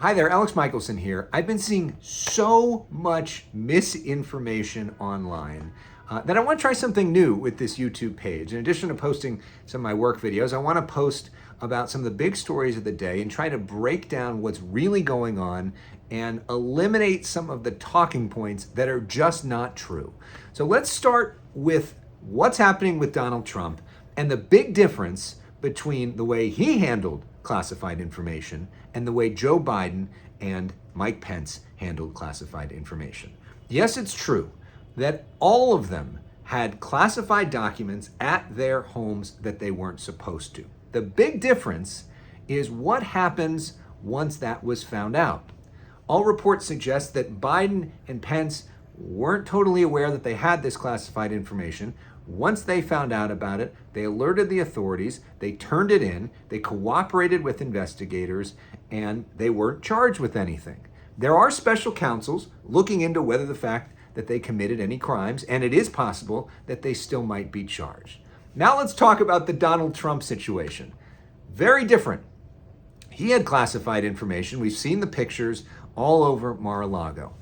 Hi there, Alex Michelson here. I've been seeing so much misinformation online that I want to try something new with this YouTube page. In addition to posting some of my work videos, I want to post about some of the big stories of the day and try to break down what's really going on and eliminate some of the talking points that are just not true. So let's start with what's happening with Donald Trump and the big difference between the way he handled classified information and the way Joe Biden and Mike Pence handled classified information. Yes, it's true that all of them had classified documents at their homes that they weren't supposed to. The big difference is what happens once that was found out. All reports suggest that Biden and Pence weren't totally aware that they had this classified information. Once they found out about it, they alerted the authorities, they turned it in, they cooperated with investigators, and they weren't charged with anything. There are special counsels looking into whether the fact that they committed any crimes, and it is possible that they still might be charged. Now let's talk about the Donald Trump situation. Very different. He had classified information. We've seen the pictures all over Mar-a-Lago.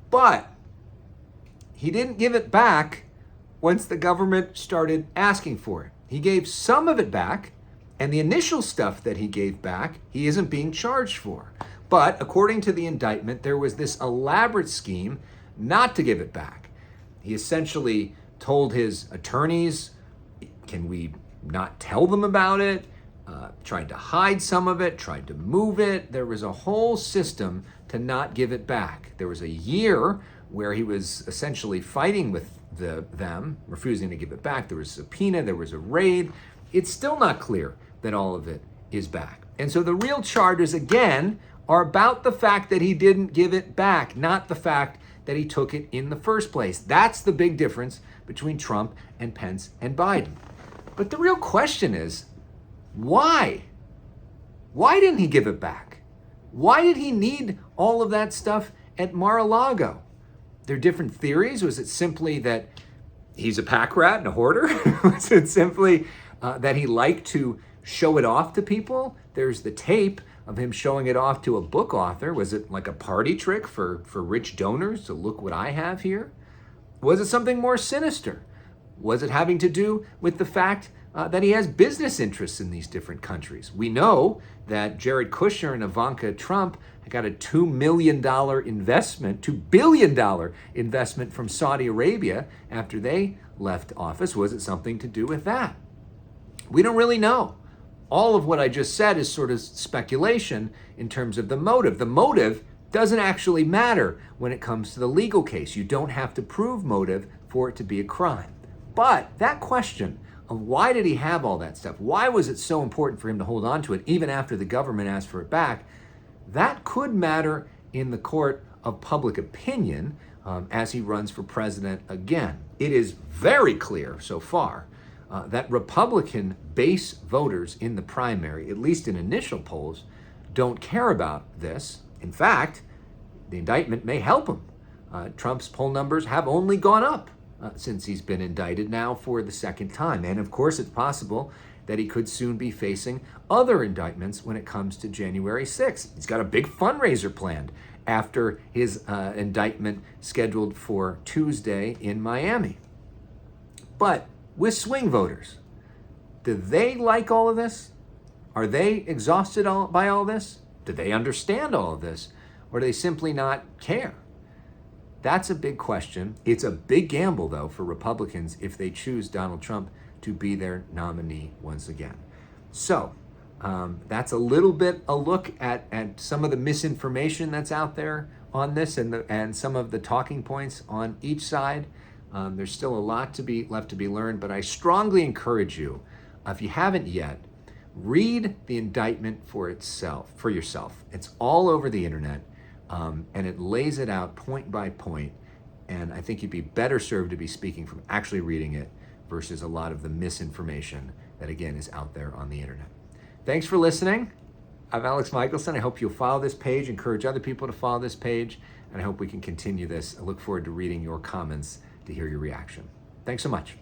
But he didn't give it back once the government started asking for it. He gave some of it back, and the initial stuff that he gave back, he isn't being charged for. But according to the indictment, there was this elaborate scheme not to give it back. He essentially told his attorneys, can we not tell them about it? Tried to hide some of it, tried to move it. There was a whole system to not give it back. There was a year where he was essentially fighting with them, refusing to give it back. There was a subpoena, there was a raid. It's still not clear that all of it is back. And so the real charges, again, are about the fact that he didn't give it back, not the fact that he took it in the first place. That's the big difference between Trump and Pence and Biden. But the real question is, why? Why didn't he give it back? Why did he need all of that stuff at Mar-a-Lago? There are different theories. Was it simply that he's a pack rat and a hoarder? Was it simply that he liked to show it off to people? There's the tape of him showing it off to a book author. Was it like a party trick for rich donors to look what I have here? Was it something more sinister? Was it having to do with the fact that he has business interests in these different countries? We know that Jared Kushner and Ivanka Trump got a $2 million investment, $2 billion investment from Saudi Arabia after they left office. Was it something to do with that? We don't really know. All of what I just said is sort of speculation in terms of the motive. The motive doesn't actually matter when it comes to the legal case. You don't have to prove motive for it to be a crime. But that question of why did he have all that stuff? Why was it so important for him to hold on to it even after the government asked for it back? That could matter in the court of public opinion as he runs for president again. It is very clear so far that Republican base voters in the primary, at least in initial polls, don't care about this. In fact, the indictment may help him. Trump's poll numbers have only gone up since he's been indicted now for the second time. And of course, it's possible that he could soon be facing other indictments when it comes to January 6th. He's got a big fundraiser planned after his indictment scheduled for Tuesday in Miami. But with swing voters, do they like all of this? Are they exhausted by all this? Do they understand all of this? Or do they simply not care? That's a big question. It's a big gamble, though, for Republicans if they choose Donald Trump to be their nominee once again. So that's a little bit a look at some of the misinformation that's out there on this and some of the talking points on each side. There's still a lot left to be learned, but I strongly encourage you, if you haven't yet, read the indictment for yourself. It's all over the internet, and it lays it out point by point. And I think you'd be better served to be speaking from actually reading it versus a lot of the misinformation that, again, is out there on the internet. Thanks for listening. I'm Alex Michelson. I hope you'll follow this page, encourage other people to follow this page, and I hope we can continue this. I look forward to reading your comments to hear your reaction. Thanks so much.